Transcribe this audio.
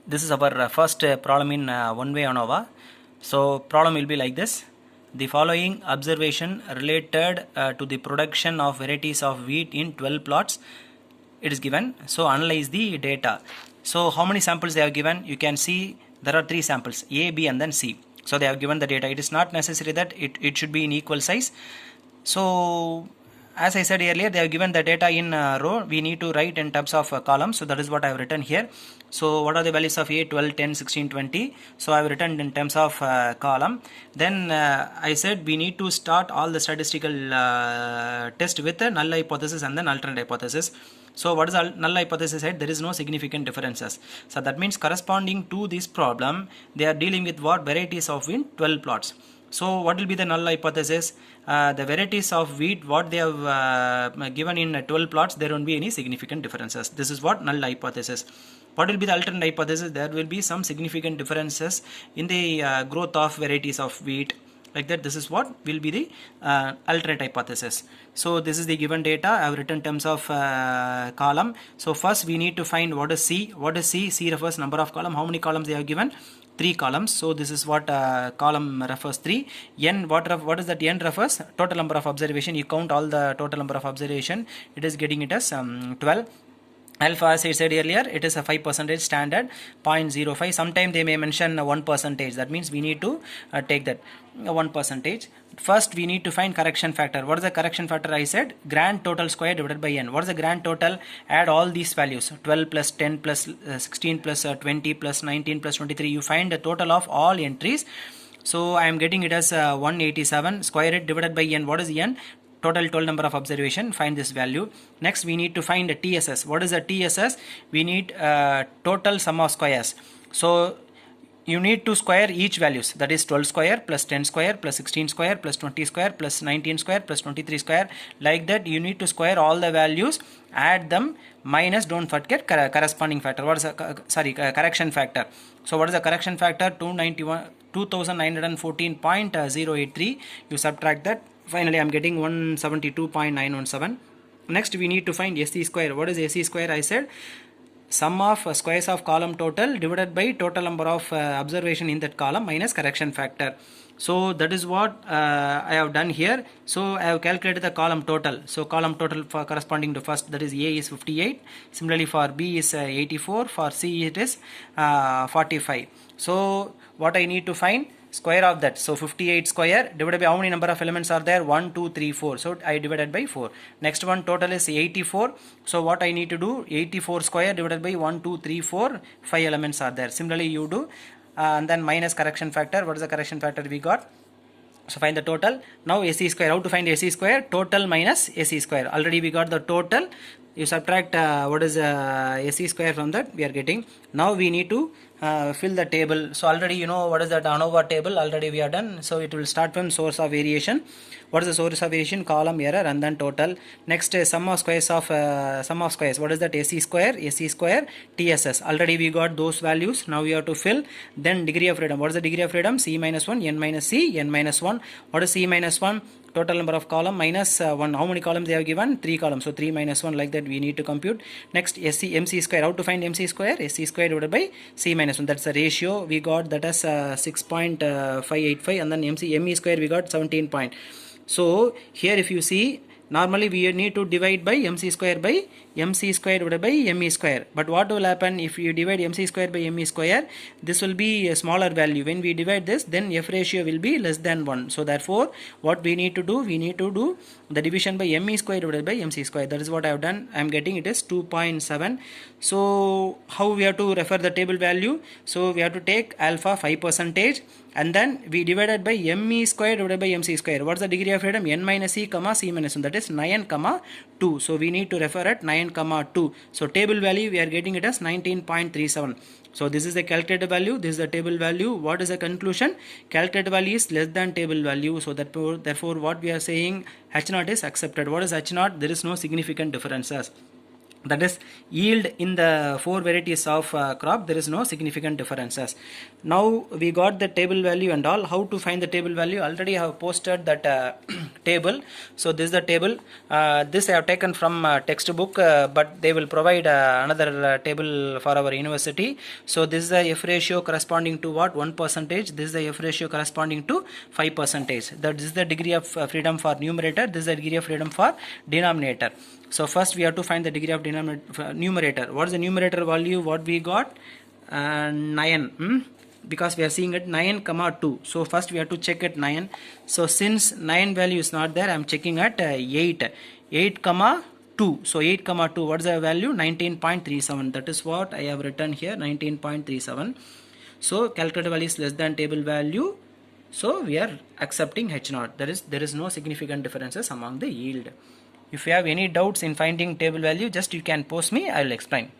This is our first problem in one-way ANOVA. So problem will be like this. The following observation related to the production of varieties of wheat in 12 plots. It is given. So analyze the data. So how many samples they have given? You can see there are 3 samples, A, B and then C. So they have given the data. It is not necessary that it should be in equal size. So as I said earlier, they have given the data in row. We need to write in terms of columns. So that is what I have written here. So what are the values of A? 12, 10, 16, 20. So I have written in terms of column. Then I said we need to start all the statistical test with a null hypothesis and then alternate hypothesis. So what is null hypothesis said? There is no significant differences. So that means corresponding to this problem, they are dealing with what? Varieties of wheat 12 plots. So what will be the null hypothesis? The varieties of wheat what they have given in 12 plots, there won't be any significant differences. This is what null hypothesis. What will be the alternate hypothesis? There will be some significant differences in the growth of varieties of wheat. Like that, this is what will be the alternate hypothesis. So this is the given data. I have written terms of column. So first we need to find what is C. What is C? C refers number of column. How many columns they have given? 3 columns. So this is what column refers 3. N, what is that? N refers total number of observation. You count all the total number of observation. It is getting it as 12. Alpha, as I said earlier, it is a 5% standard, 0.05. Sometimes they may mention 1%. That means we need to take that 1%. First, we need to find correction factor. What is the correction factor? I said grand total square divided by n. What is the grand total? Add all these values: 12 plus 10 plus 16 plus 20 plus 19 plus 23. You find the total of all entries. So I am getting it as 187. Square it divided by n. What is n? Total number of observation. Find this value. Next we need to find the TSS. What is the TSS? We need total sum of squares. So you need to square each values, that is 12 square plus 10 square plus 16 square plus 20 square plus 19 square plus 23 square. Like that you need to square all the values, add them, minus, don't forget corresponding factor. What is correction factor? So what is the correction factor? 2914.083. You subtract that. Finally I am getting 172.917. Next we need to find SC square. What is SC square? I said sum of squares of column total divided by total number of observation in that column minus correction factor. So that is what I have done here. So I have calculated the column total. So column total for corresponding to first, that is A is 58. Similarly for B is 84. For C it is 45. So what I need to find? Square of that. So 58 square divided by how many number of elements are there? 1, 2, 3, 4. So I divided by 4. Next one total is 84. So what I need to do? 84 square divided by 1, 2, 3, 4. 5 elements are there. Similarly you do and then minus correction factor. What is the correction factor we got? So find the total. Now SC square. How to find SC square? Total minus SC square. Already we got the total. You subtract what is SC square from that, we are getting. Now we need to fill the table. So already you know what is that ANOVA table, already we are done. So it will start from source of variation. What is the source of variation? Column, error, and then total. Next sum of squares of sum of squares. What is that? SC square, TSS. Already we got those values. Now we have to fill. Then degree of freedom. What is the degree of freedom? C minus 1, n minus C, n minus 1. What is C minus 1? Total number of column minus 1. How many columns they have given? 3 columns. So 3 minus 1, like that we need to compute. Next MC square. How to find MC square? SC square divided by C minus 1. That's the ratio we got, that is 6.585, and then ME square we got 17 point. So here if you see, normally we need to divide by MC square divided by ME square. But what will happen if you divide MC square by ME square? This will be a smaller value. When we divide this, then F ratio will be less than 1. So therefore what we need to do? We need to do the division by ME square divided by MC square. That is what I have done. I am getting it is 2.7. So how we have to refer the table value? So we have to take alpha 5%, and then we divided by ME square divided by MC square. What is the degree of freedom? N minus C, C minus 1. That is 9, 2. So we need to refer at 9, 2. So table value we are getting it as 19.37. So this is the calculated value. This is the table value. What is the conclusion? Calculated value is less than table value. So therefore what we are saying, H0 is accepted. What is H0? There is no significant differences. that is yield in the four varieties of crop, there is no significant differences. Now we got the table value and all. How to find the table value? Already I have posted that table. So this is the table. This I have taken from textbook, but they will provide another table for our university. So this is the F ratio corresponding to what? 1%. This is the F ratio corresponding to 5%. That is the degree of freedom for numerator. This is the degree of freedom for denominator. So first we have to find the degree of numerator. What is the numerator value? What we got? 9. Because we are seeing it 9 comma 2. So first we have to check at 9. So since 9 value is not there, I am checking at 8. 8 comma 2. So 8 comma 2. What is the value? 19.37. That is what I have written here. 19.37. So calculated value is less than table value. So we are accepting H0. There is no significant differences among the yield. If you have any doubts in finding table value, just you can post me, I will explain.